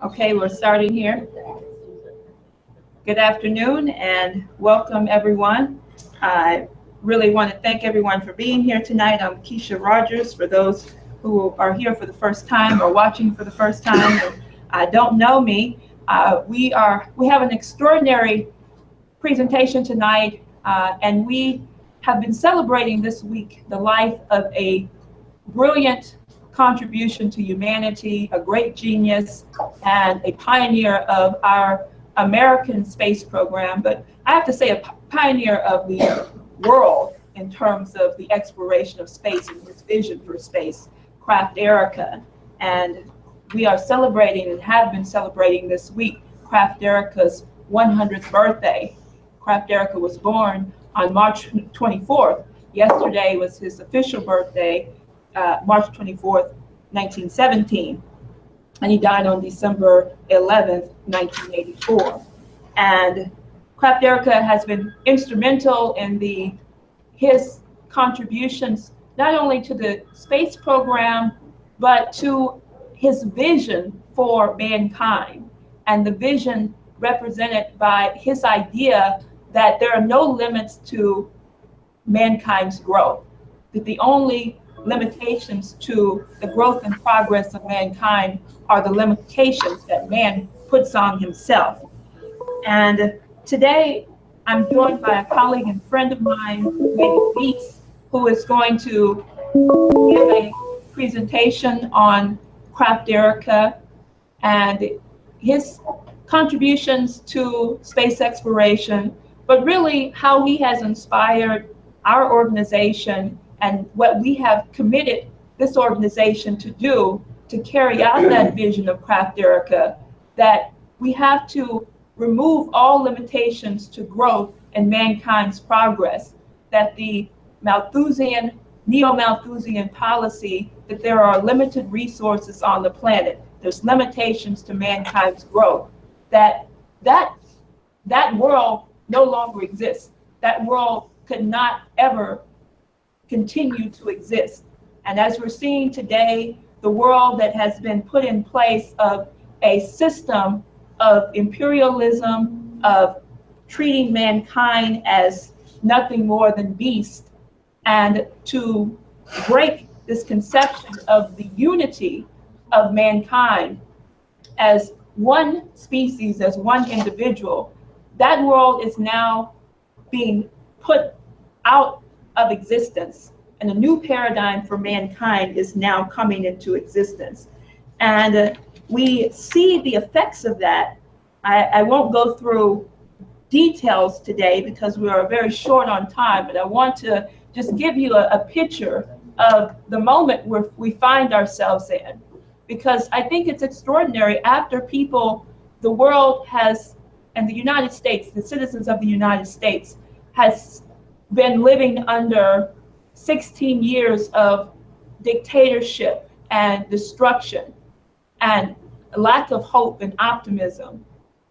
Okay, we're starting here. Good afternoon and welcome everyone. I really want to thank everyone for being here tonight. I'm Kesha Rogers. For those who are here for the first time or watching for the first time and don't know me, we have an extraordinary presentation tonight, and we have been celebrating this week the life of a brilliant contribution to humanity, a great genius, and a pioneer of our American space program, but I have to say a pioneer of the world in terms of the exploration of space and his vision for space, Krafft Ehricke. And we are celebrating and have been celebrating this week Krafft Ehricke's 100th birthday. Krafft Ehricke was born on March 24th. Yesterday was his official birthday, March 24th, 1917. And he died on December 11th, 1984. And Krafft Ehricke has been instrumental in his contributions, not only to the space program, but to his vision for mankind, and the vision represented by his idea that there are no limits to mankind's growth, that the only limitations to the growth and progress of mankind are the limitations that man puts on himself. And today I'm joined by a colleague and friend of mine, Beets, who is going to give a presentation on Krafft Ehricke and his contributions to space exploration, but really how he has inspired our organization and what we have committed this organization to do to carry out that vision of Krafft Ehricke, that we have to remove all limitations to growth and mankind's progress, that the Malthusian, neo-Malthusian policy that there are limited resources on the planet, there's limitations to mankind's growth, that world no longer exists. That world could not ever continue to exist. And as we're seeing today, the world that has been put in place of a system of imperialism, of treating mankind as nothing more than beasts, and to break this conception of the unity of mankind as one species, as one individual, that world is now being put out of existence, and a new paradigm for mankind is now coming into existence. And we see the effects of that. I won't go through details today because we are very short on time, but I want to just give you a picture of the moment where we find ourselves in, because I think it's extraordinary. After the world has, and the United States, the citizens of the United States, has been living under 16 years of dictatorship and destruction and lack of hope and optimism.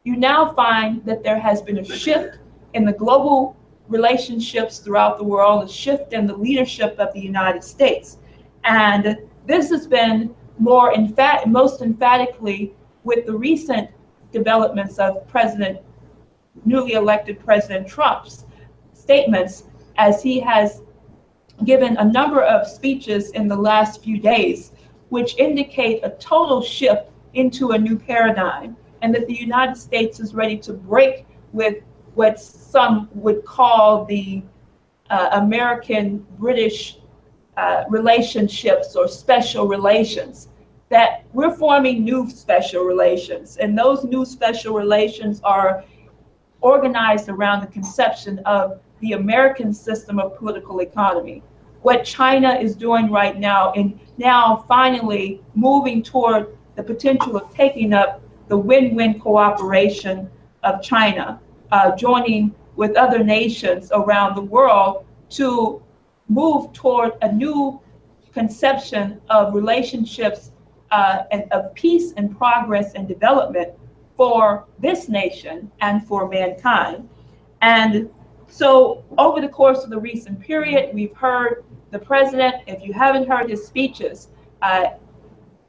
You now find that there has been a shift in the global relationships throughout the world, a shift in the leadership of the United States. And this has been most emphatically with the recent developments of newly elected President Trump's statements, as he has given a number of speeches in the last few days, which indicate a total shift into a new paradigm, and that the United States is ready to break with what some would call the American-British relationships or special relations, that we're forming new special relations, and those new special relations are organized around the conception of the American system of political economy. What China is doing right now, and now finally moving toward the potential of taking up the win-win cooperation of China, joining with other nations around the world to move toward a new conception of relationships and of peace and progress and development for this nation and for mankind. And so over the course of the recent period, we've heard the president, if you haven't heard his speeches,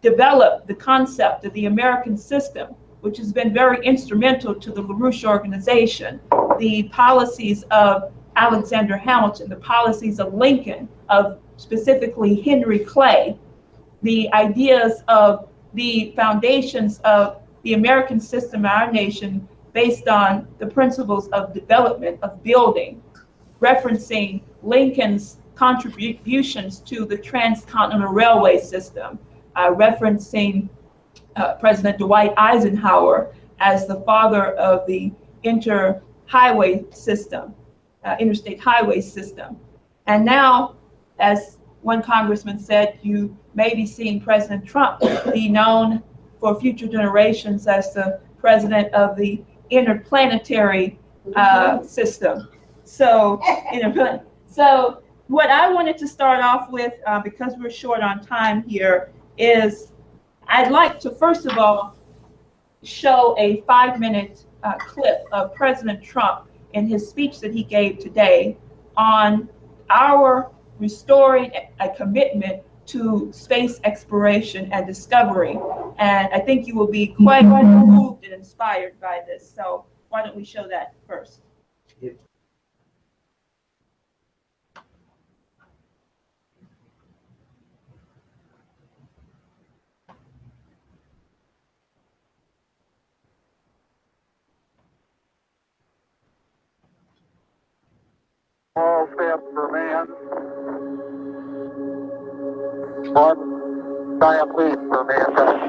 developed the concept of the American system, which has been very instrumental to the LaRouche organization, the policies of Alexander Hamilton, the policies of Lincoln, of specifically Henry Clay, the ideas of the foundations of the American system, our nation, based on the principles of development, of building, referencing Lincoln's contributions to the transcontinental railway system, referencing President Dwight Eisenhower as the father of the interstate highway system. And now, as one congressman said, you may be seeing President Trump be known for future generations as the president of the interplanetary system. So what I wanted to start off with, because we're short on time here, is I'd like to first of all show a 5-minute clip of President Trump in his speech that he gave today on our restoring a commitment to space exploration and discovery. And I think you will be quite moved and inspired by this. So why don't we show that first? All steps for man, one giant leap for mankind.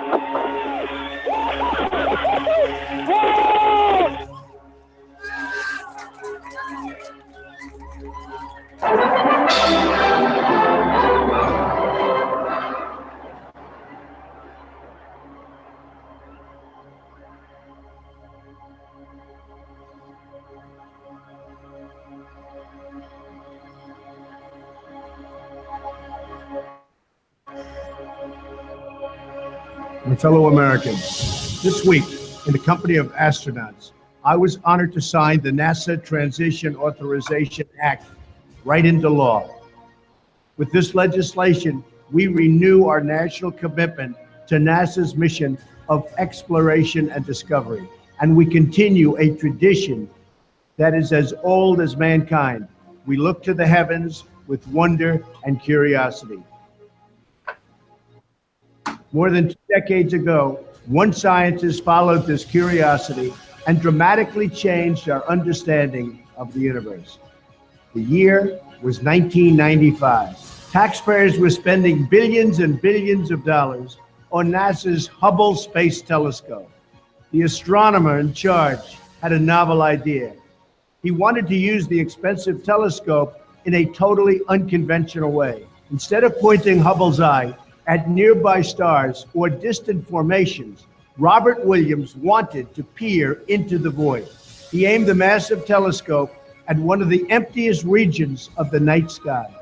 My fellow Americans, this week, in the company of astronauts, I was honored to sign the NASA Transition Authorization Act right into law. With this legislation, we renew our national commitment to NASA's mission of exploration and discovery, and we continue a tradition that is as old as mankind. We look to the heavens with wonder and curiosity. More than 2 decades ago, one scientist followed this curiosity and dramatically changed our understanding of the universe. The year was 1995. Taxpayers were spending billions and billions of dollars on NASA's Hubble Space Telescope. The astronomer in charge had a novel idea. He wanted to use the expensive telescope in a totally unconventional way. Instead of pointing Hubble's eye at nearby stars or distant formations, Robert Williams wanted to peer into the void. He aimed the massive telescope at one of the emptiest regions of the night sky.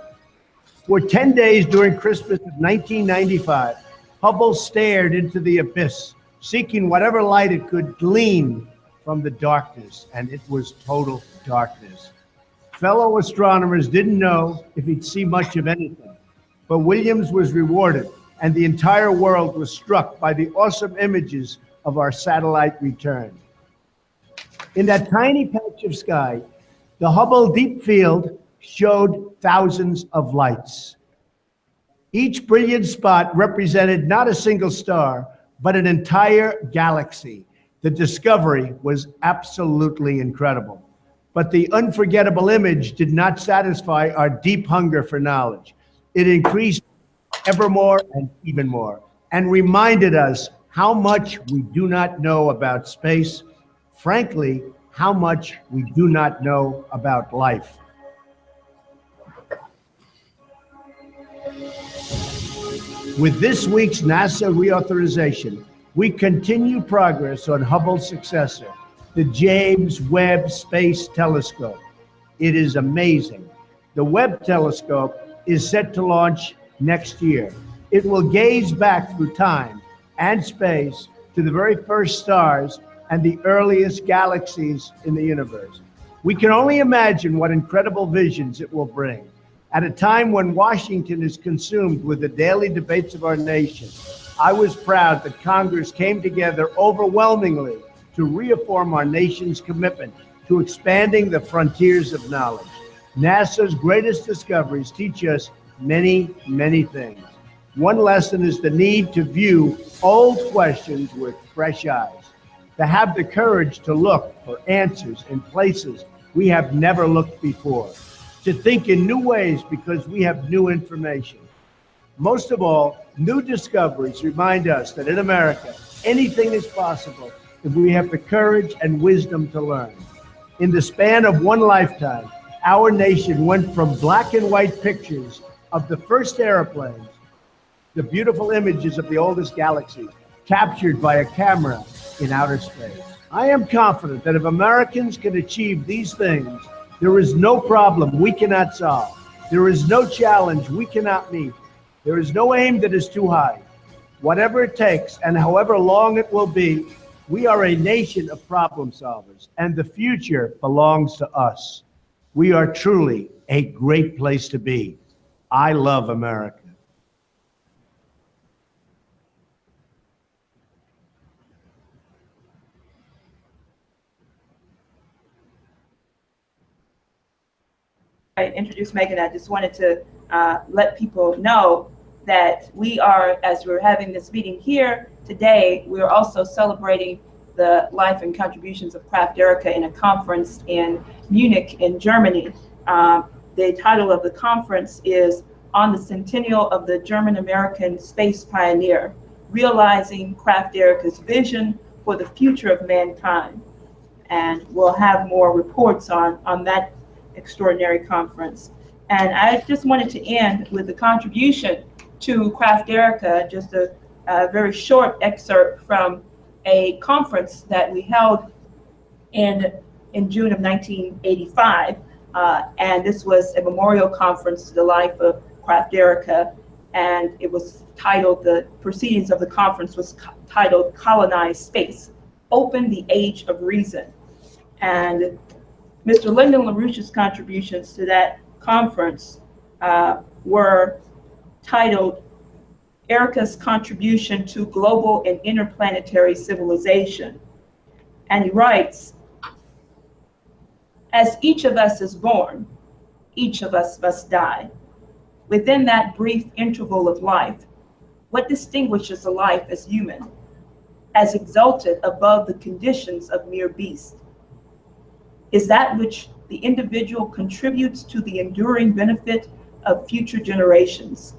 For 10 days during Christmas of 1995, Hubble stared into the abyss, seeking whatever light it could glean from the darkness, and it was total darkness. Fellow astronomers didn't know if he'd see much of anything, but Williams was rewarded, and the entire world was struck by the awesome images of our satellite return. In that tiny patch of sky, the Hubble Deep Field showed thousands of lights. Each brilliant spot represented not a single star, but an entire galaxy. The discovery was absolutely incredible. But the unforgettable image did not satisfy our deep hunger for knowledge. It increased ever more and even more, and reminded us how much we do not know about space, frankly, how much we do not know about life. With this week's NASA reauthorization, we continue progress on Hubble's successor, the James Webb Space Telescope. It is amazing. The Webb telescope is set to launch next year. It will gaze back through time and space to the very first stars and the earliest galaxies in the universe. We can only imagine what incredible visions it will bring. At a time when Washington is consumed with the daily debates of our nation, I was proud that Congress came together overwhelmingly to reaffirm our nation's commitment to expanding the frontiers of knowledge. NASA's greatest discoveries teach us many, many things. One lesson is the need to view old questions with fresh eyes, to have the courage to look for answers in places we have never looked before, to think in new ways because we have new information. Most of all, new discoveries remind us that in America, anything is possible if we have the courage and wisdom to learn. In the span of one lifetime, our nation went from black and white pictures of the first airplanes, the beautiful images of the oldest galaxy, captured by a camera in outer space. I am confident that if Americans can achieve these things, there is no problem we cannot solve. There is no challenge we cannot meet. There is no aim that is too high. Whatever it takes and however long it will be, we are a nation of problem solvers, and the future belongs to us. We are truly a great place to be. I love America. I introduced Megan, I just wanted to let people know that we are, as we're having this meeting here today, we are also celebrating the life and contributions of Krafft Ehricke in a conference in Munich in Germany. The title of the conference is On the Centennial of the German-American Space Pioneer, Realizing Krafft Ehricke's Vision for the Future of Mankind. And we'll have more reports on that extraordinary conference. And I just wanted to end with a contribution to Krafft Ehricke, just a very short excerpt from a conference that we held in June of 1985. And this was a memorial conference to the life of Krafft Ehricke. And it was titled, the proceedings of the conference was titled Colonize Space, Open the Age of Reason. And Mr. Lyndon LaRouche's contributions to that conference were titled Ehricke's Contribution to Global and Interplanetary Civilization. And he writes, as each of us is born, each of us must die. Within that brief interval of life, what distinguishes a life as human, as exalted above the conditions of mere beast? Is that which the individual contributes to the enduring benefit of future generations.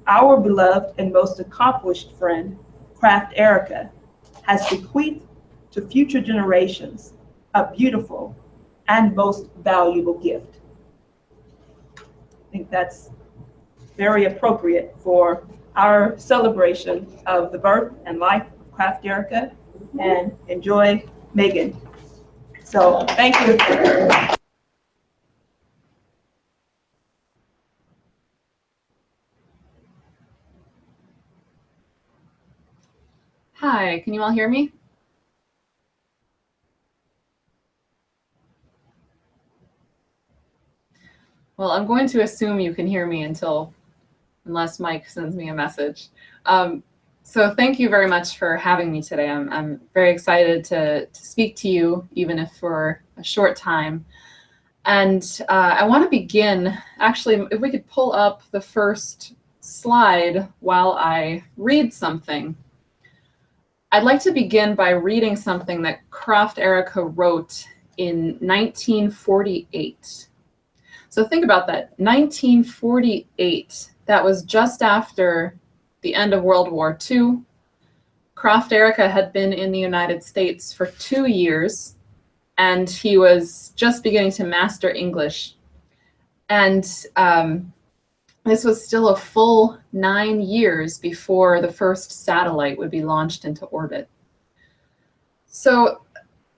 Our beloved and most accomplished friend, Krafft Ehricke, has bequeathed to future generations a beautiful and most valuable gift. I think that's very appropriate for our celebration of the birth and life of Krafft Ehricke, and enjoy Megan. So thank you. Hi, can you all hear me? Well, I'm going to assume you can hear me unless Mike sends me a message. So thank you very much for having me today. I'm very excited to speak to you, even if for a short time. And I want to begin, actually, if we could pull up the first slide while I read something. I'd like to begin by reading something that Krafft Ehricke wrote in 1948. So think about that, 1948. That was just after the end of World War II. Krafft Ehricke had been in the United States for 2 years, and he was just beginning to master English. And this was still a full 9 years before the first satellite would be launched into orbit. So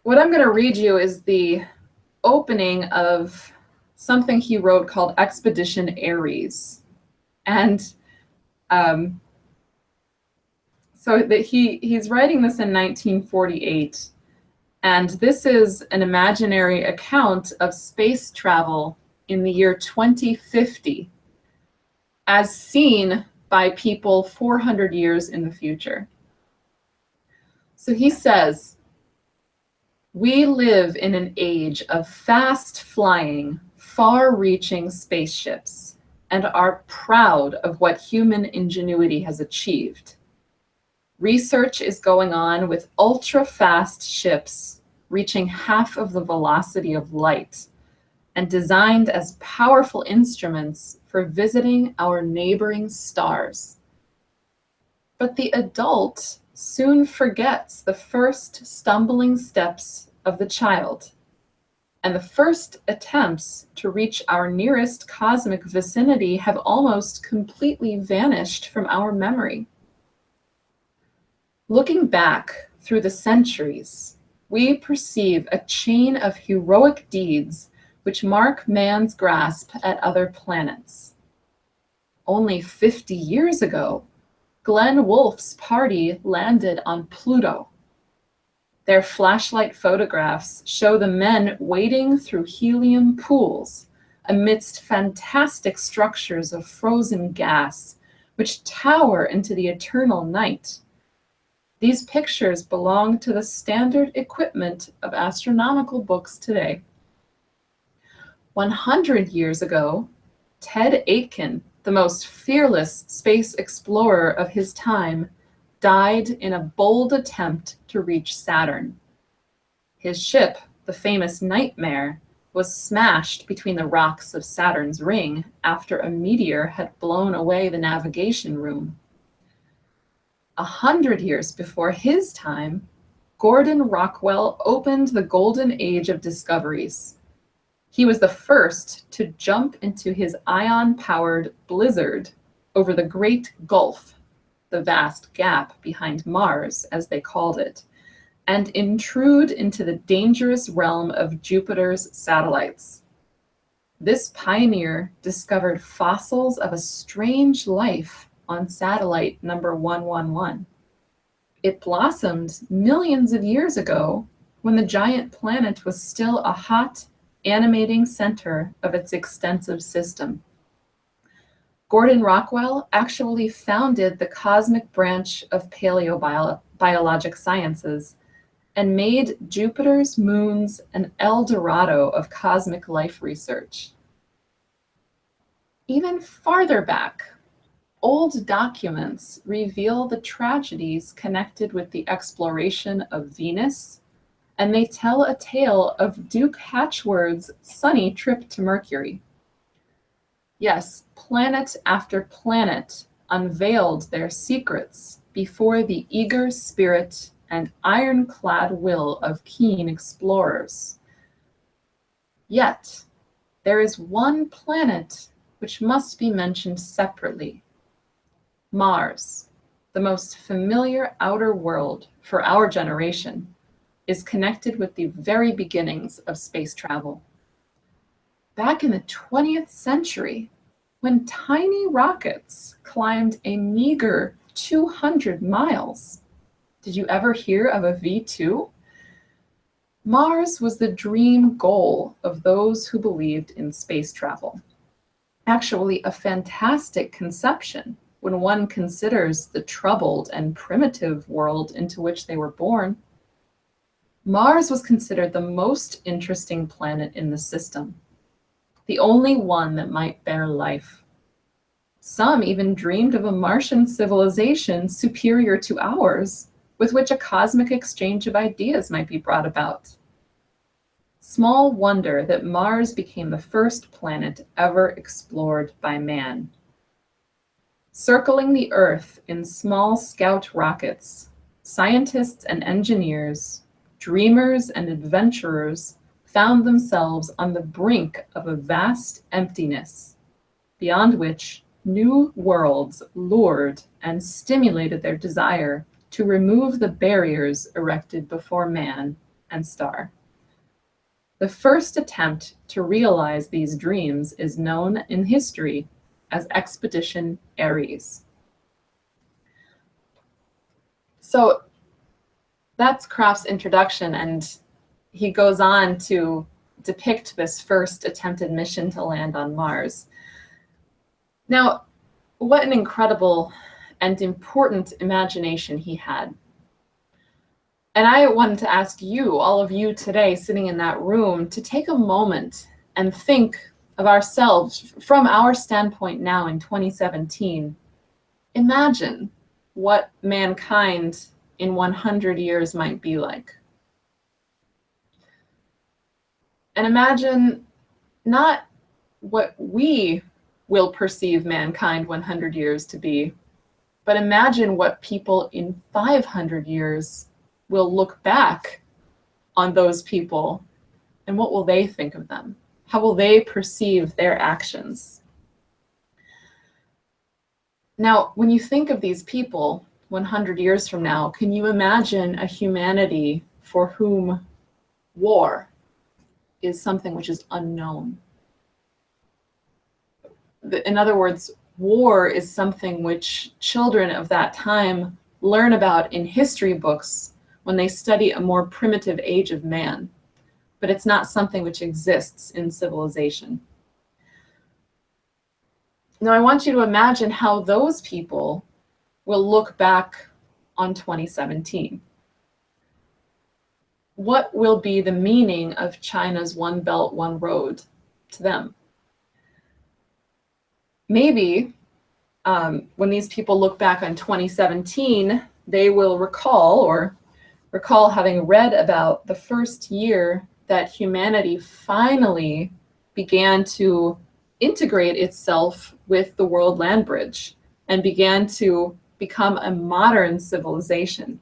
what I'm going to read you is the opening of something he wrote called Expedition Ares. And so that he's writing this in 1948, and this is an imaginary account of space travel in the year 2050, as seen by people 400 years in the future. So he says, we live in an age of fast-flying, far-reaching spaceships and are proud of what human ingenuity has achieved. Research is going on with ultra-fast ships reaching half of the velocity of light and designed as powerful instruments for visiting our neighboring stars. But the adult soon forgets the first stumbling steps of the child, and the first attempts to reach our nearest cosmic vicinity have almost completely vanished from our memory. Looking back through the centuries, we perceive a chain of heroic deeds which mark man's grasp at other planets. Only 50 years ago, Glenn Wolfe's party landed on Pluto. Their flashlight photographs show the men wading through helium pools amidst fantastic structures of frozen gas, which tower into the eternal night. These pictures belong to the standard equipment of astronomical books today. 100 years ago, Ted Aitken, the most fearless space explorer of his time, died in a bold attempt to reach Saturn. His ship, the famous Nightmare, was smashed between the rocks of Saturn's ring after a meteor had blown away the navigation room. 100 years before his time, Gordon Rockwell opened the golden age of discoveries. He was the first to jump into his ion-powered blizzard over the Great Gulf, the vast gap behind Mars, as they called it, and intrude into the dangerous realm of Jupiter's satellites. This pioneer discovered fossils of a strange life on satellite number 111. It blossomed millions of years ago when the giant planet was still a hot, animating center of its extensive system. Gordon Rockwell actually founded the cosmic branch of paleobiologic sciences and made Jupiter's moons an El Dorado of cosmic life research. Even farther back, old documents reveal the tragedies connected with the exploration of Venus, and they tell a tale of Duke Hatchward's sunny trip to Mercury. Yes, planet after planet unveiled their secrets before the eager spirit and ironclad will of keen explorers. Yet, there is one planet which must be mentioned separately: Mars, the most familiar outer world for our generation, is connected with the very beginnings of space travel. Back in the 20th century, when tiny rockets climbed a meager 200 miles, did you ever hear of a V2? Mars was the dream goal of those who believed in space travel. Actually, a fantastic conception when one considers the troubled and primitive world into which they were born. Mars was considered the most interesting planet in the system, the only one that might bear life. Some even dreamed of a Martian civilization superior to ours, with which a cosmic exchange of ideas might be brought about. Small wonder that Mars became the first planet ever explored by man. Circling the Earth in small scout rockets, scientists and engineers, dreamers and adventurers found themselves on the brink of a vast emptiness, beyond which new worlds lured and stimulated their desire to remove the barriers erected before man and star. The first attempt to realize these dreams is known in history as Expedition Ares. So that's Krafft's introduction, and he goes on to depict this first attempted mission to land on Mars. Now, what an incredible and important imagination he had. And I wanted to ask you, all of you today sitting in that room, to take a moment and think of ourselves from our standpoint now in 2017. Imagine what mankind in 100 years might be like. And imagine not what we will perceive mankind 100 years to be, but imagine what people in 500 years will look back on those people, and what will they think of them? How will they perceive their actions? Now, when you think of these people 100 years from now, can you imagine a humanity for whom war is something which is unknown? In other words, war is something which children of that time learn about in history books when they study a more primitive age of man, but it's not something which exists in civilization. Now, I want you to imagine how those people will look back on 2017. What will be the meaning of China's One Belt, One Road to them? Maybe when these people look back on 2017, they will recall having read about the first year that humanity finally began to integrate itself with the world land bridge and began to become a modern civilization.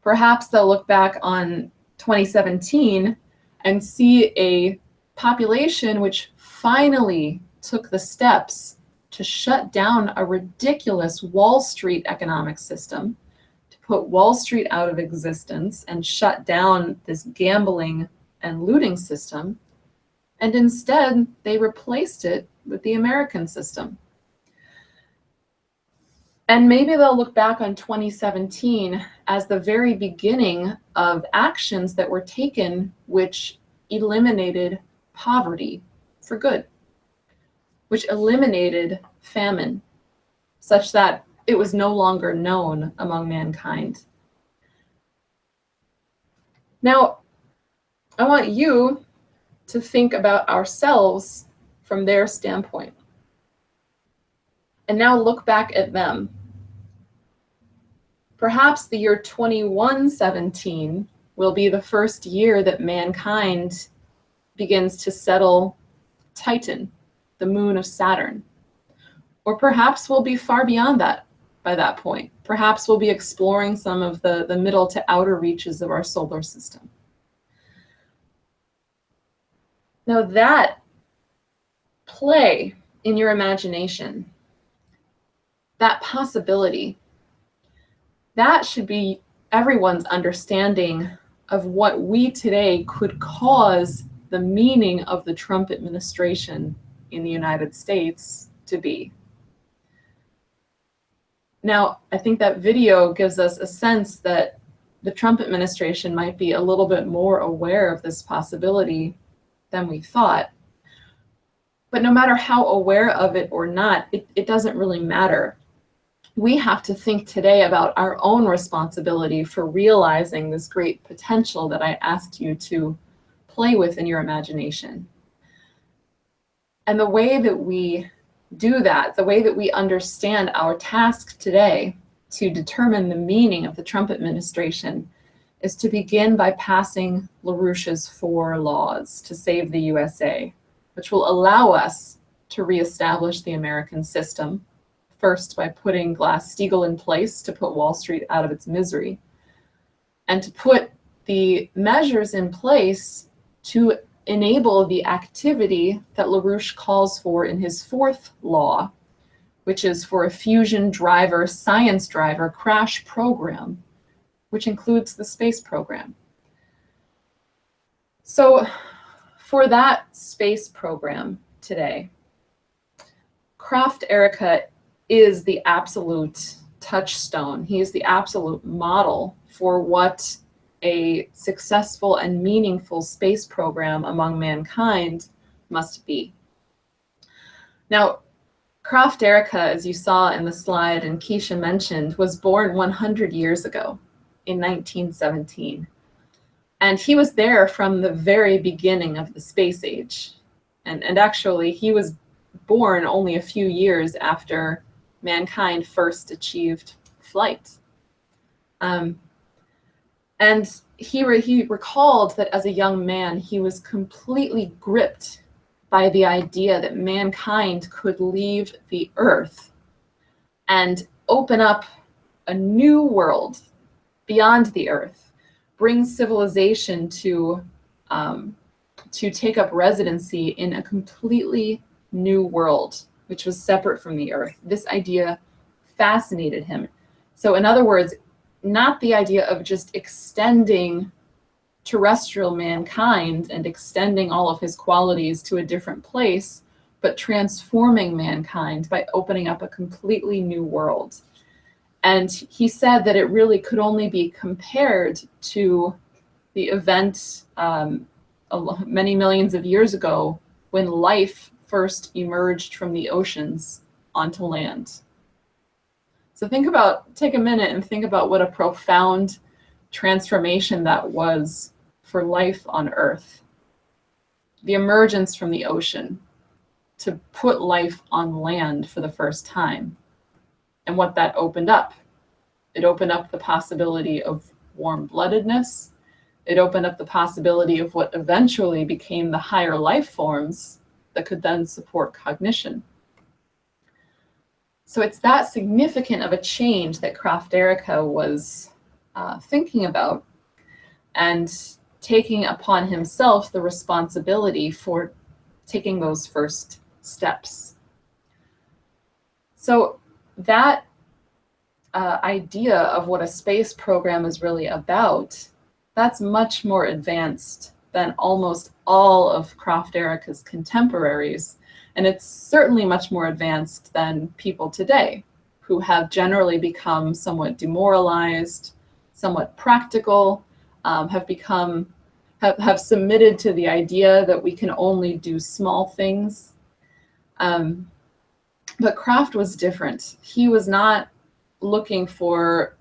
Perhaps they'll look back on 2017 and see a population which finally took the steps to shut down a ridiculous Wall Street economic system, to put Wall Street out of existence and shut down this gambling and looting system. And instead, they replaced it with the American system. And maybe they'll look back on 2017 as the very beginning of actions that were taken which eliminated poverty for good, which eliminated famine, such that it was no longer known among mankind. Now, I want you to think about ourselves from their standpoint. And now look back at them. Perhaps the year 2117 will be the first year that mankind begins to settle Titan, the moon of Saturn. Or perhaps we'll be far beyond that by that point. Perhaps we'll be exploring some of the middle to outer reaches of our solar system. Now that play in your imagination, that possibility, that should be everyone's understanding of what we today could cause the meaning of the Trump administration in the United States to be. Now, I think that video gives us a sense that the Trump administration might be a little bit more aware of this possibility than we thought. But no matter how aware of it or not, it doesn't really matter. We have to think today about our own responsibility for realizing this great potential that I asked you to play with in your imagination. And the way that we do that, the way that we understand our task today to determine the meaning of the Trump administration, is to begin by passing LaRouche's 4 laws to save the USA, which will allow us to reestablish the American system, first by putting Glass-Steagall in place to put Wall Street out of its misery, and to put the measures in place to enable the activity that LaRouche calls for in his 4th law, which is for a fusion driver, science driver crash program, which includes the space program. So for that space program today, Krafft Ehricke is the absolute touchstone. He is the absolute model for what a successful and meaningful space program among mankind must be. Now, Krafft Ehricke, as you saw in the slide and Kesha mentioned, was born 100 years ago in 1917. And he was there from the very beginning of the space age. And actually, he was born only a few years after mankind first achieved flight. And he recalled that as a young man, he was completely gripped by the idea that mankind could leave the Earth and open up a new world beyond the Earth, bring civilization to take up residency in a completely new world, which was separate from the Earth. This idea fascinated him. So in other words, not the idea of just extending terrestrial mankind and extending all of his qualities to a different place, but transforming mankind by opening up a completely new world. And he said that it really could only be compared to the event many millions of years ago when life first emerged from the oceans onto land. So take a minute and think about what a profound transformation that was for life on Earth. The emergence from the ocean to put life on land for the first time. And what that opened up. It opened up the possibility of warm-bloodedness. It opened up the possibility of what eventually became the higher life forms that could then support cognition. So it's that significant of a change that Krafft Ehricke was thinking about and taking upon himself the responsibility for taking those first steps. So that idea of what a space program is really about, that's much more advanced than almost all of Krafft Ehricke's contemporaries. And it's certainly much more advanced than people today, who have generally become somewhat demoralized, somewhat practical, have submitted to the idea that we can only do small things. But Krafft was different. He was not looking for,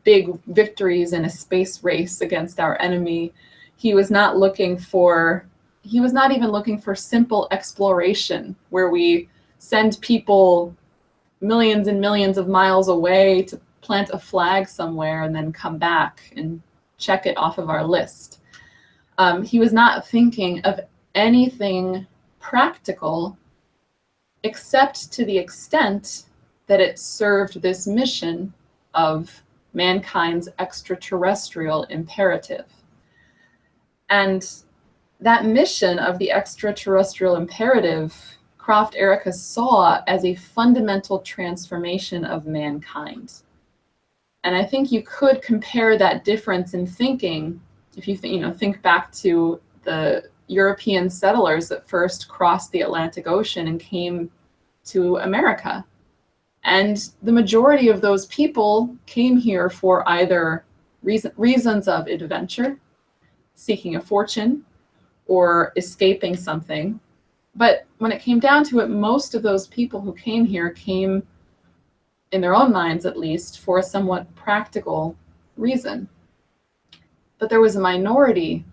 big victories in a space race against our enemy. He was not even looking for simple exploration where we send people millions and millions of miles away to plant a flag somewhere and then come back and check it off of our list. He was not thinking of anything practical except to the extent that it served this mission of mankind's extraterrestrial imperative. And that mission of the extraterrestrial imperative, Krafft Ehricke saw as a fundamental transformation of mankind. And I think you could compare that difference in thinking, if you think back to the European settlers that first crossed the Atlantic Ocean and came to America. And the majority of those people came here for either reasons of adventure, seeking a fortune, or escaping something. But when it came down to it, most of those people who came here came, in their own minds at least, for a somewhat practical reason. But there was a minority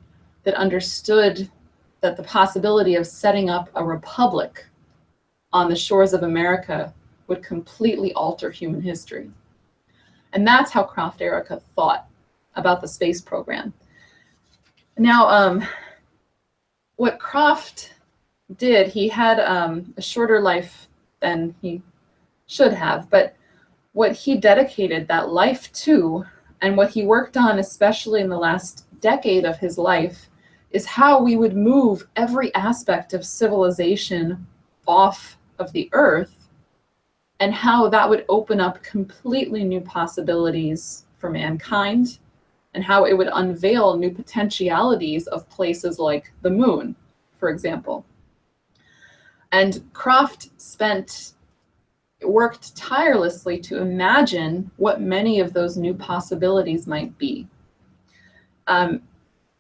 that understood that the possibility of setting up a republic on the shores of America would completely alter human history. And that's how Krafft Ehricke thought about the space program. Now, what Krafft did, he had a shorter life than he should have, but what he dedicated that life to, and what he worked on, especially in the last decade of his life, is how we would move every aspect of civilization off of the Earth, and how that would open up completely new possibilities for mankind, and how it would unveil new potentialities of places like the moon, for example. And Krafft worked tirelessly to imagine what many of those new possibilities might be.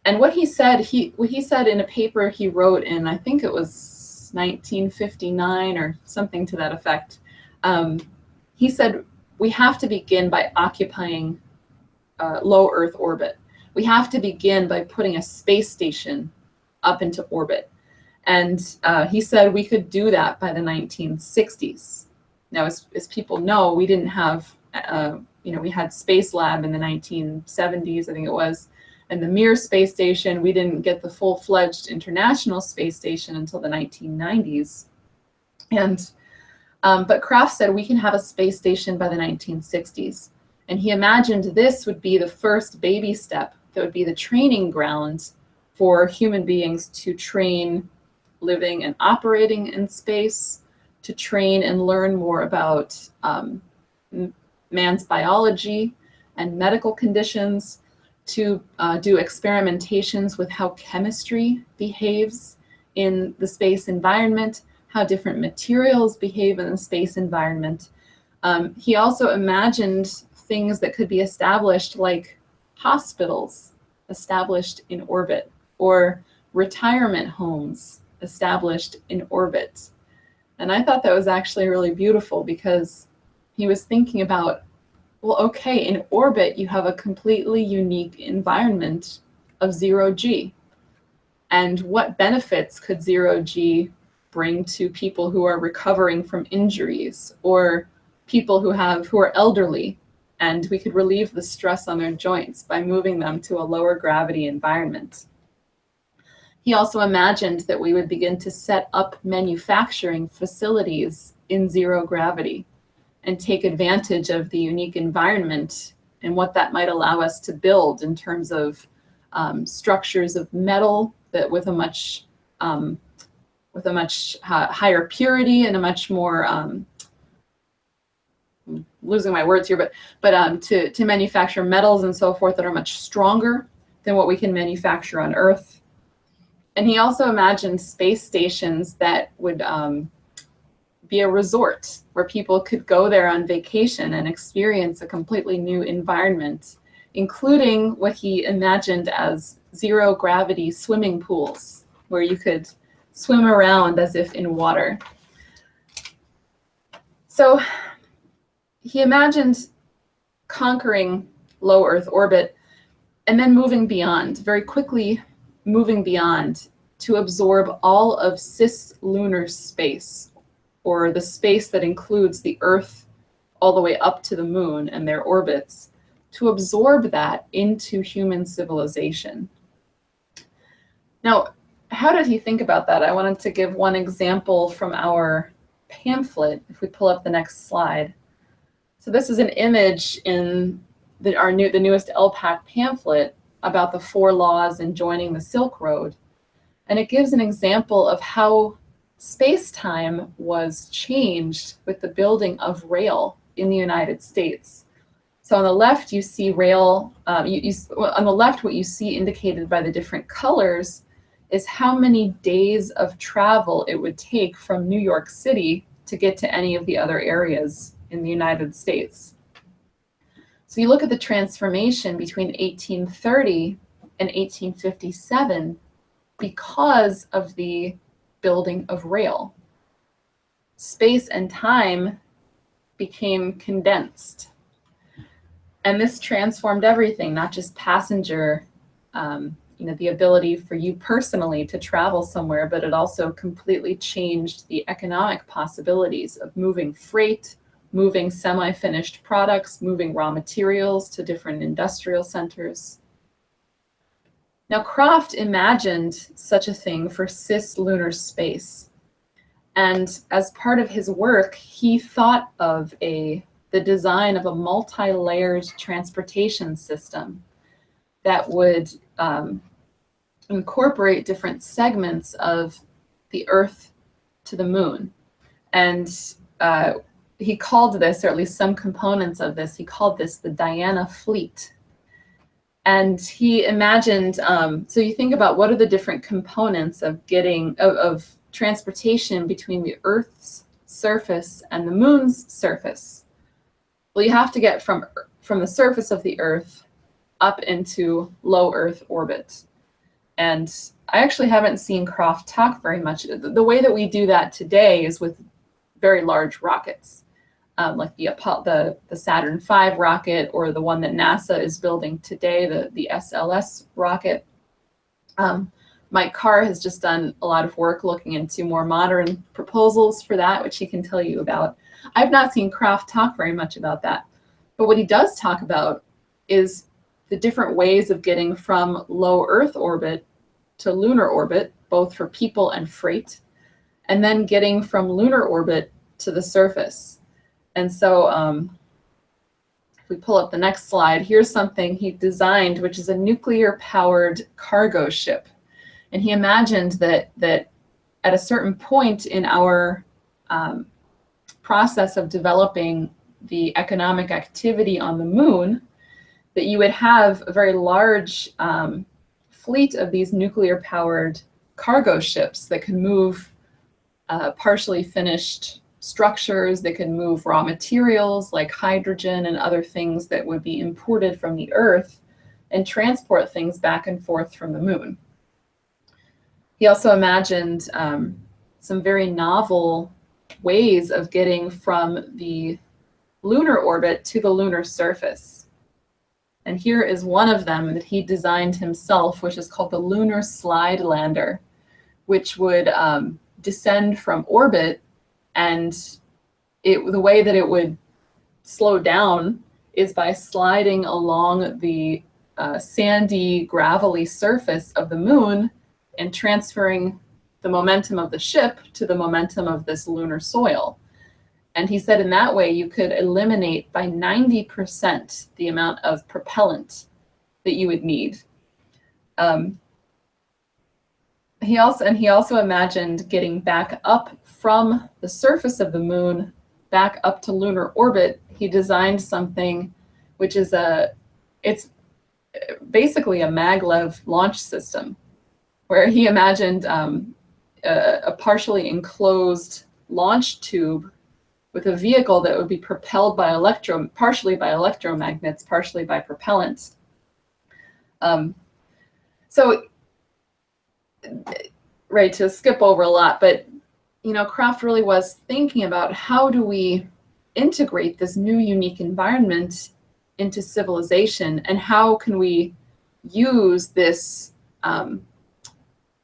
And what he said in a paper he wrote in, I think it was 1959 or something to that effect. He said, we have to begin by occupying low Earth orbit. We have to begin by putting a space station up into orbit. And he said we could do that by the 1960s. Now, as people know, we didn't have, we had Space Lab in the 1970s, I think it was, and the Mir space station. We didn't get the full-fledged International Space Station until the 1990s. And but Krafft said we can have a space station by the 1960s. And he imagined this would be the first baby step that would be the training ground for human beings to train living and operating in space, to train and learn more about man's biology and medical conditions, to do experimentations with how chemistry behaves in the space environment, how different materials behave in the space environment. He also imagined things that could be established, like hospitals established in orbit, or retirement homes established in orbit. And I thought that was actually really beautiful, because he was thinking about, well, okay, in orbit, you have a completely unique environment of zero G. And what benefits could zero G bring to people who are recovering from injuries, or people who are elderly, and we could relieve the stress on their joints by moving them to a lower gravity environment. He also imagined that we would begin to set up manufacturing facilities in zero gravity and take advantage of the unique environment and what that might allow us to build in terms of structures of metal that with a much higher purity and a much more I'm losing my words here, but to manufacture metals and so forth that are much stronger than what we can manufacture on Earth. And he also imagined space stations that would be a resort where people could go there on vacation and experience a completely new environment, including what he imagined as zero gravity swimming pools, where you could swim around as if in water. So he imagined conquering low Earth orbit and then moving beyond, very quickly moving beyond, to absorb all of cislunar space, or the space that includes the Earth all the way up to the moon and their orbits, to absorb that into human civilization. Now, how did he think about that? I wanted to give one example from our pamphlet, if we pull up the next slide. So this is an image in the newest LPAC pamphlet about the 4 laws in joining the Silk Road. And it gives an example of how space-time was changed with the building of rail in the United States. So on the left, you see rail, on the left, what you see indicated by the different colors is how many days of travel it would take from New York City to get to any of the other areas in the United States. So you look at the transformation between 1830 and 1857 because of the building of rail. Space and time became condensed. And this transformed everything, not just passenger, the ability for you personally to travel somewhere, but it also completely changed the economic possibilities of moving freight, moving semi-finished products, moving raw materials to different industrial centers. Now, Krafft imagined such a thing for cislunar space. And as part of his work, he thought of the design of a multi-layered transportation system that would incorporate different segments of the Earth to the moon. And he called this, or at least some components of this, he called this the Diana Fleet. And he imagined, so you think about what are the different components of of transportation between the Earth's surface and the moon's surface. Well, you have to get from the surface of the Earth up into low Earth orbit. And I actually haven't seen Krafft talk very much. The way that we do that today is with very large rockets, like the Saturn V rocket, or the one that NASA is building today, the SLS rocket. Mike Carr has just done a lot of work looking into more modern proposals for that, which he can tell you about. I've not seen Krafft talk very much about that, but what he does talk about is the different ways of getting from low Earth orbit to lunar orbit, both for people and freight, and then getting from lunar orbit to the surface. And so if we pull up the next slide, here's something he designed, which is a nuclear-powered cargo ship. And he imagined that at a certain point in our process of developing the economic activity on the moon, that you would have a very large fleet of these nuclear-powered cargo ships that could move partially finished structures, that could move raw materials like hydrogen and other things that would be imported from the Earth, and transport things back and forth from the moon. He also imagined some very novel ways of getting from the lunar orbit to the lunar surface. And here is one of them that he designed himself, which is called the Lunar Slide Lander, which would descend from orbit, and the way that it would slow down is by sliding along the sandy, gravelly surface of the moon and transferring the momentum of the ship to the momentum of this lunar soil. And he said in that way you could eliminate by 90% the amount of propellant that you would need. He also imagined getting back up from the surface of the moon back up to lunar orbit. He designed something which is it's basically a maglev launch system, where he imagined a partially enclosed launch tube with a vehicle that would be propelled by partially by electromagnets, partially by propellant. So, right, to skip over a lot, but Krafft really was thinking about how do we integrate this new unique environment into civilization, and how can we use this, how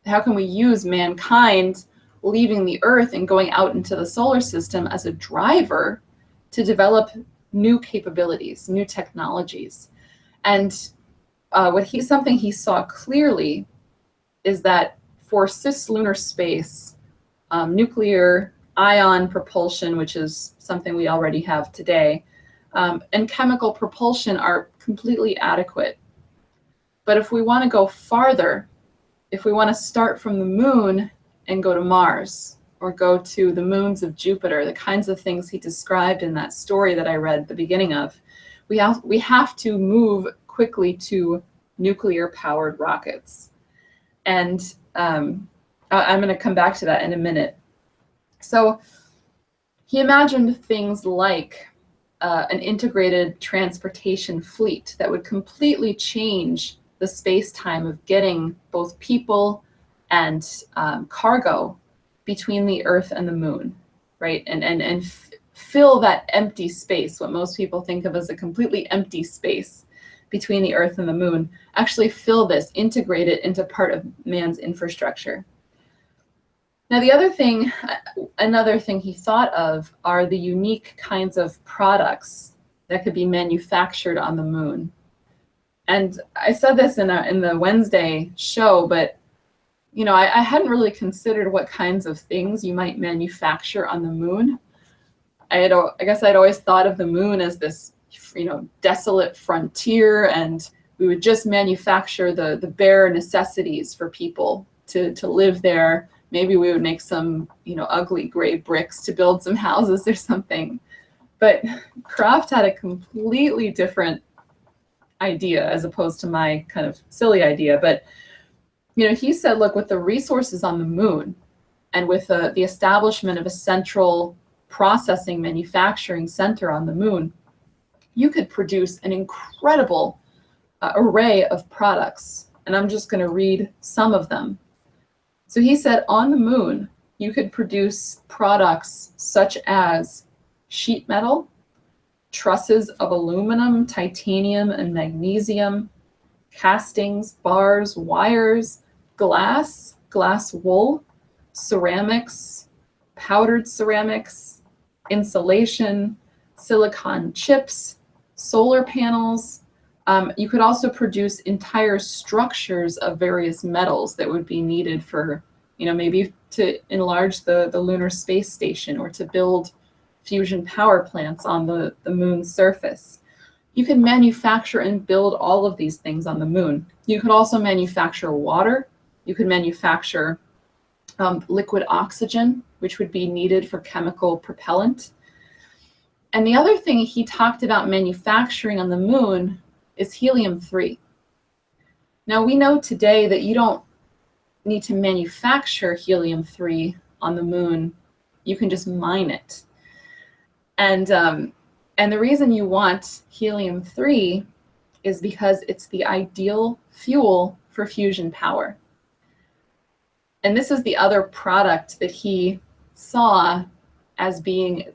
can we use mankind leaving the Earth and going out into the solar system as a driver to develop new capabilities, new technologies. And something he saw clearly is that for cislunar space, nuclear ion propulsion, which is something we already have today, and chemical propulsion are completely adequate. But if we want to go farther, if we want to start from the moon and go to Mars, or go to the moons of Jupiter, the kinds of things he described in that story that I read at the beginning of, we have to move quickly to nuclear-powered rockets. And I'm going to come back to that in a minute. So he imagined things like an integrated transportation fleet that would completely change the space-time of getting both people and cargo between the Earth and the moon, right? And fill that empty space, what most people think of as a completely empty space between the Earth and the moon, actually fill this, integrate it into part of man's infrastructure. Now, another thing he thought of are the unique kinds of products that could be manufactured on the moon. And I said this in the Wednesday show, but I hadn't really considered what kinds of things you might manufacture on the moon. I guess I'd always thought of the moon as this, desolate frontier, and we would just manufacture the bare necessities for people to live there. Maybe we would make some, ugly gray bricks to build some houses or something. But Krafft had a completely different idea as opposed to my kind of silly idea. But he said, look, with the resources on the moon and with the establishment of a central processing manufacturing center on the moon, you could produce an incredible array of products. And I'm just going to read some of them. So he said on the moon, you could produce products such as sheet metal, trusses of aluminum, titanium, and magnesium, castings, bars, wires, glass, glass wool, ceramics, powdered ceramics, insulation, silicon chips, solar panels. You could also produce entire structures of various metals that would be needed for, maybe to enlarge the lunar space station or to build fusion power plants on the moon's surface. You can manufacture and build all of these things on the moon. You could also manufacture water. You could manufacture liquid oxygen, which would be needed for chemical propellant. And the other thing he talked about manufacturing on the moon is helium-3. Now we know today that you don't need to manufacture helium-3 on the moon. You can just mine it. And the reason you want helium-3 is because it's the ideal fuel for fusion power. And this is the other product that he saw as being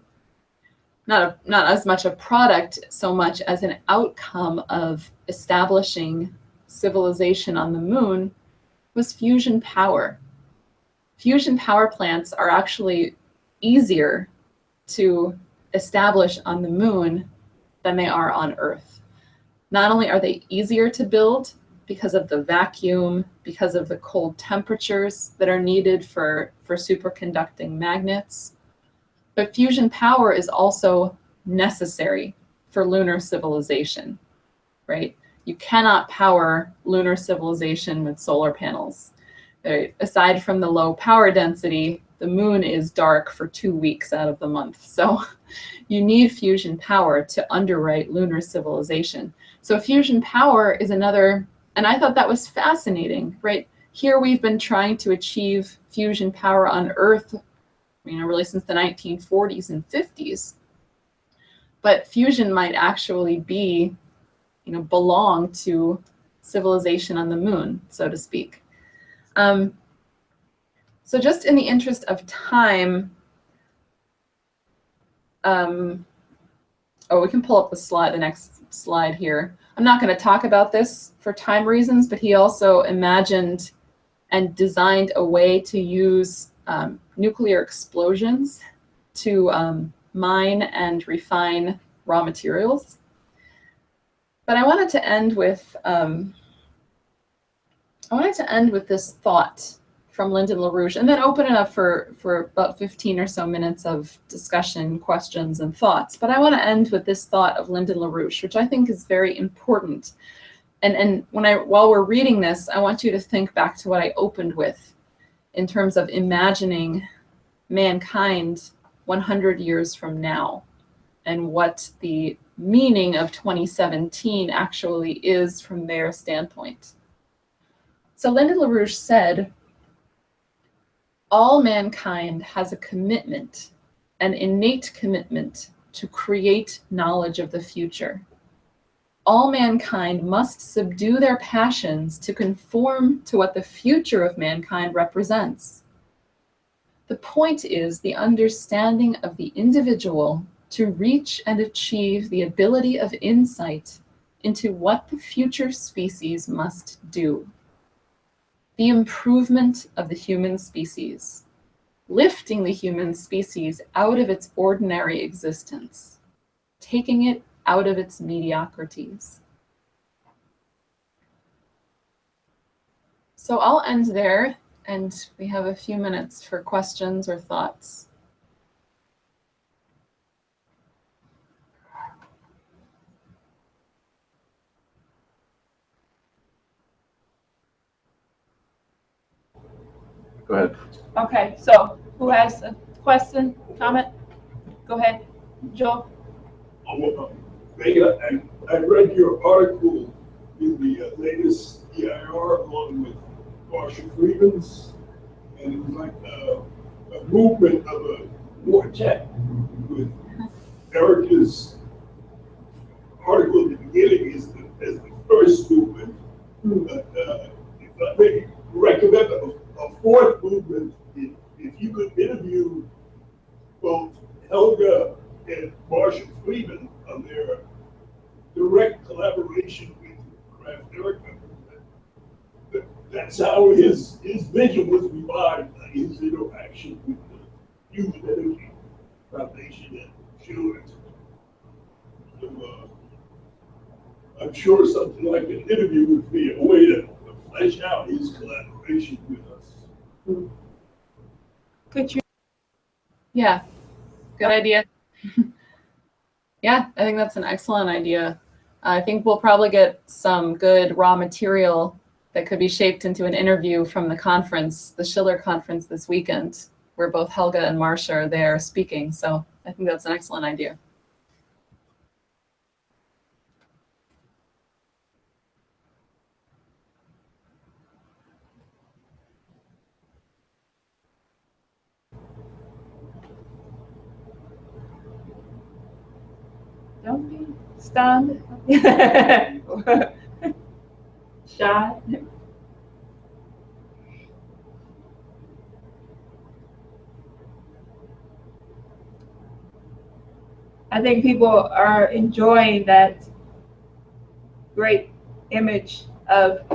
not as much a product so much as an outcome of establishing civilization on the moon was fusion power. Fusion power plants are actually easier to establish on the moon than they are on Earth. Not only are they easier to build because of the vacuum, because of the cold temperatures that are needed for superconducting magnets, but fusion power is also necessary for lunar civilization, right? You cannot power lunar civilization with solar panels. Aside from the low power density, the moon is dark for 2 weeks out of the month. So you need fusion power to underwrite lunar civilization. So fusion power is another, and I thought that was fascinating, right? Here we've been trying to achieve fusion power on Earth, really since the 1940s and 50s. But fusion might actually be, belong to civilization on the moon, so to speak. So just in the interest of time, we can pull up the next slide here. I'm not going to talk about this for time reasons, but he also imagined and designed a way to use nuclear explosions to mine and refine raw materials. But I wanted to end with this thought from Lyndon LaRouche, and then open it up for about 15 or so minutes of discussion, questions, and thoughts. But I want to end with this thought of Lyndon LaRouche, which I think is very important. And while we're reading this, I want you to think back to what I opened with in terms of imagining mankind 100 years from now and what the meaning of 2017 actually is from their standpoint. So Lyndon LaRouche said, all mankind has a commitment, an innate commitment to create knowledge of the future. All mankind must subdue their passions to conform to what the future of mankind represents. The point is the understanding of the individual to reach and achieve the ability of insight into what the future species must do. The improvement of the human species, lifting the human species out of its ordinary existence, taking it out of its mediocrities. So I'll end there, and we have a few minutes for questions or thoughts. Go ahead. Okay, so who has a question, comment? Go ahead, Joe. I read your article in the latest EIR along with Marshall Freeman's, and it was like a movement of a quartet with Erica's article at the beginning is the first movement, but if I may recommend a fourth movement direct collaboration with Krafft Ehricke. That's how his vision was revived, his interaction with the Human Energy Foundation and Children. So, I'm sure something like an interview would be a way to flesh out his collaboration with us. Could you? Yeah, good idea. Yeah, I think that's an excellent idea. I think we'll probably get some good raw material that could be shaped into an interview from the conference, the Schiller conference this weekend, where both Helga and Marcia are there speaking. So I think that's an excellent idea. Don't be stunned. Shy. I think people are enjoying that great image of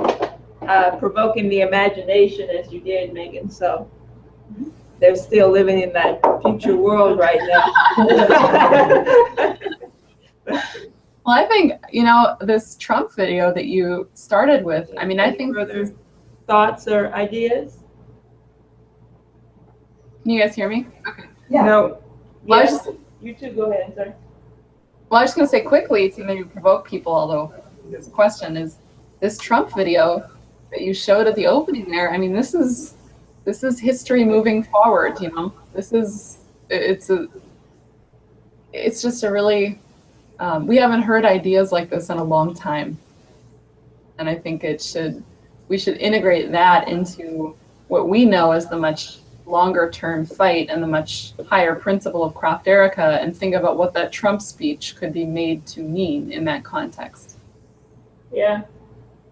provoking the imagination as you did, Megan. So they're still living in that future world right now. Well, I think, this Trump video that you started with, I mean, I think... Further thoughts or ideas? Can you guys hear me? Okay. Yeah. No. Well, Yes. You two go ahead, sir. Well, I was just going to say quickly to maybe provoke people, although there's a question, is this Trump video that you showed at the opening there, I mean, this is history moving forward, it's just a really, we haven't heard ideas like this in a long time. And I think we should integrate that into what we know as the much longer term fight and the much higher principle of Krafft Ehricke, and think about what that Trump speech could be made to mean in that context. Yeah.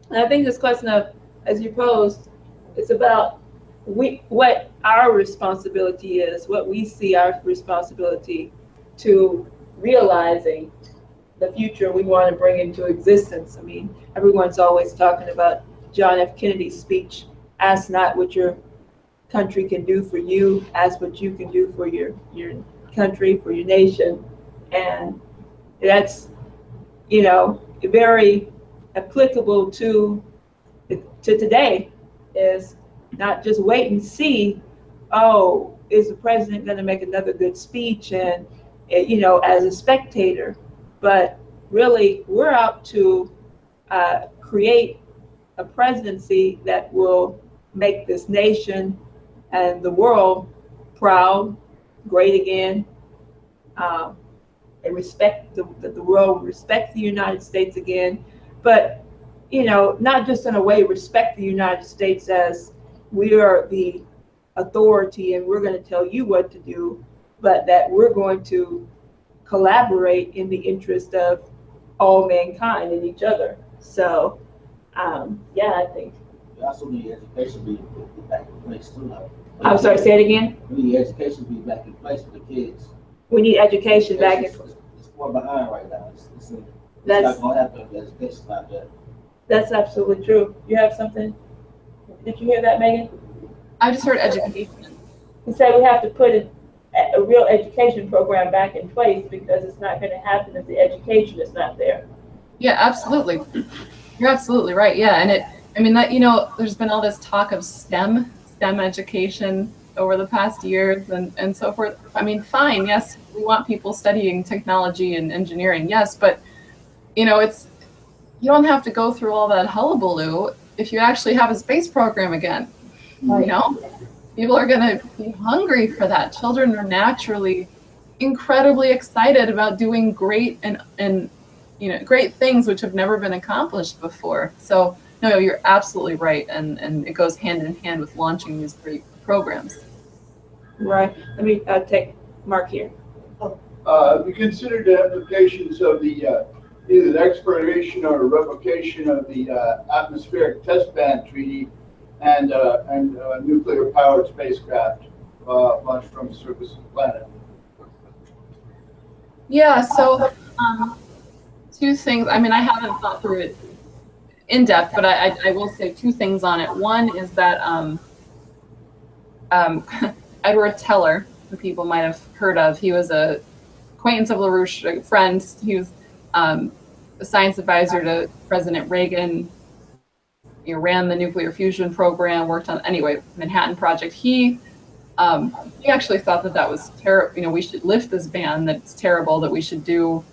And I think this question of, as you posed, it's about what our responsibility is, what we see our responsibility to realizing the future we want to bring into existence. I mean, everyone's always talking about John F. Kennedy's speech, ask not what your country can do for you, ask what you can do for your country, for your nation. And that's, very applicable to today, is not just wait and see, oh, is the president going to make another good speech, and, as a spectator, but really we're out to create a presidency that will make this nation and the world proud, great again, and respect the world, respect the United States again, but not just in a way respect the United States as we are the authority and we're going to tell you what to do, but that we're going to collaborate in the interest of all mankind and each other. So, I think. We also need education be back in place too now. I'm sorry, say it again? We need education to be back in place for the kids. We need education back in. It's far behind right now. It's That's not going to happen if the education's not there. That's absolutely true. You have something? Did you hear that, Megan? I just heard education. He said we have to put a real education program back in place, because it's not going to happen if the education is not there. Yeah, absolutely. You're absolutely right. Yeah, and there's been all this talk of STEM education over the past years and so forth. I mean, fine, yes, we want people studying technology and engineering, yes, but you don't have to go through all that hullabaloo if you actually have a space program again. Right. People are going to be hungry for that. Children are naturally incredibly excited about doing great and great things which have never been accomplished before. So no, you're absolutely right, and it goes hand in hand with launching these great programs. Right. Let me take Mark here. We considered the applications of the either the exploration or revocation of the atmospheric test ban treaty and nuclear-powered spacecraft launched from the surface of the planet. Yeah. So two things. I mean, I haven't thought through it in depth, but I will say two things on it. One is that Edward Teller, who people might have heard of, he was a acquaintance of LaRouche, a friend. He was a science advisor to President Reagan. You know, ran the nuclear fusion program, worked on, anyway, Manhattan Project. He actually thought that was terrible. You know, we should lift this ban, that it's terrible, that we should do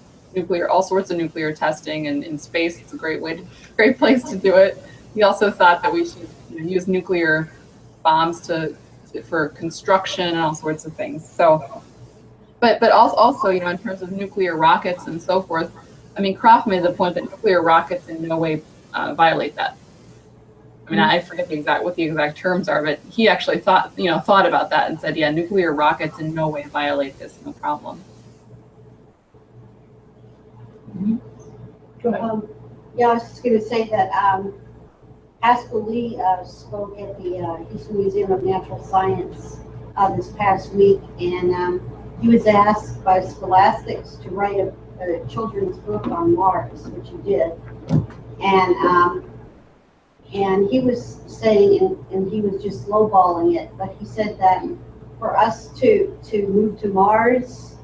all sorts of nuclear testing, and in space, it's a great place to do it. He also thought that we should use nuclear bombs for construction and all sorts of things. So, but also, you know, in terms of nuclear rockets and so forth, I mean, Krafft made the point that nuclear rockets in no way violate that. I mean, I forget what the exact terms are, but he actually thought about that and said, yeah, nuclear rockets in no way violate this, no problem. Go ahead. Yeah, I was just going to say that Pascal Lee spoke at the Houston Museum of Natural Science this past week, and he was asked by scholastics to write a children's book on Mars, which he did, and he was saying, and he was just lowballing it, but he said that for us to move to Mars,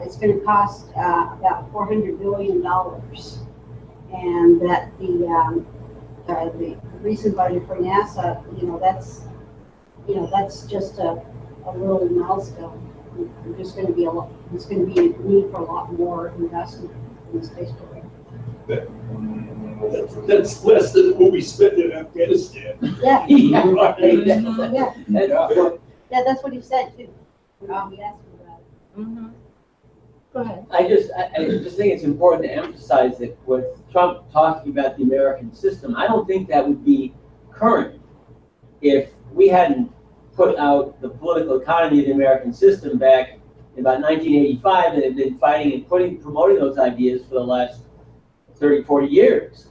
it's going to cost about $400 billion, and that the recent budget for NASA, that's just a little milestone. There's going to be a need for a lot more investment in the space program. That's less than what we spent in Afghanistan. Yeah. Right. Yeah, that's what he said too. He asked me about it. Mm-hmm. Go ahead. I just think it's important to emphasize that with Trump talking about the American system, I don't think that would be current if we hadn't put out the political economy of the American system back in about 1985 and have been fighting and promoting those ideas for the last 30, 40 years.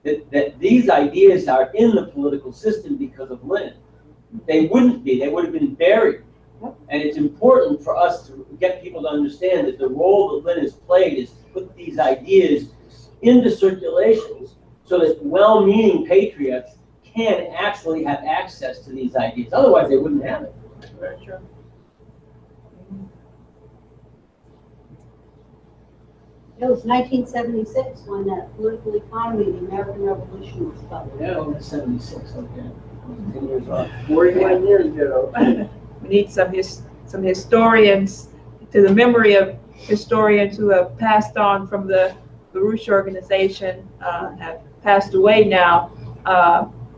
That these ideas are in the political system because of Lynn. They wouldn't be, they would have been buried. And it's important for us to get people to understand that the role that Lynn has played is to put these ideas into circulation so that well-meaning patriots can actually have access to these ideas. Otherwise, they wouldn't have it. Very true. It was 1976 when the political economy, the American Revolution was published. Yeah, it was 76, okay. 10 years off. 41 years ago. We need some historians, to the memory of historians who have passed on from the LaRouche organization, have passed away now.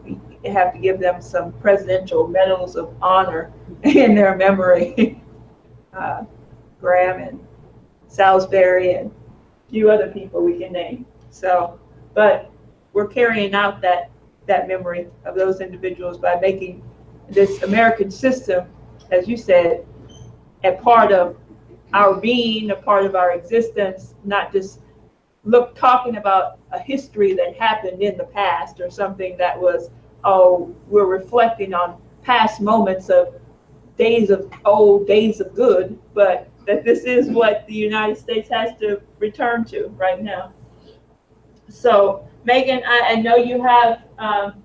We have to give them some presidential medals of honor in their memory. Graham and Salisbury and a few other people we can name. So, but we're carrying out that memory of those individuals by making this American system, as you said, a part of our being, a part of our existence, not just talking about a history that happened in the past or something that was, we're reflecting on past moments of days of good, but that this is what the United States has to return to right now. So, Megan, I know you have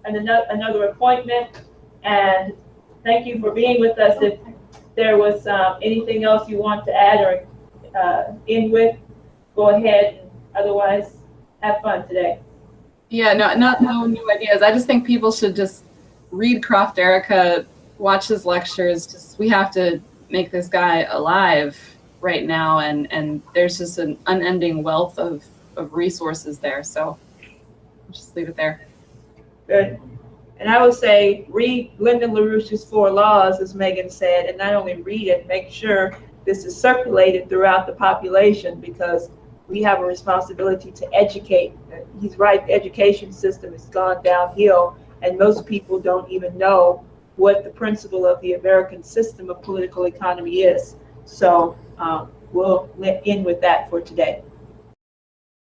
another appointment, and thank you for being with us. If there was anything else you want to add or end with, go ahead. And otherwise, have fun today. Yeah, no new ideas. I just think people should just read Krafft Ehricke, watch his lectures. We have to make this guy alive right now, and there's just an unending wealth of resources there. So I'll just leave it there. Good. And I would say read Lyndon LaRouche's 4 Laws, as Megan said, and not only read it, make sure this is circulated throughout the population, because we have a responsibility to educate. He's right, the education system has gone downhill, and most people don't even know what the principle of the American system of political economy is. So we'll end with that for today.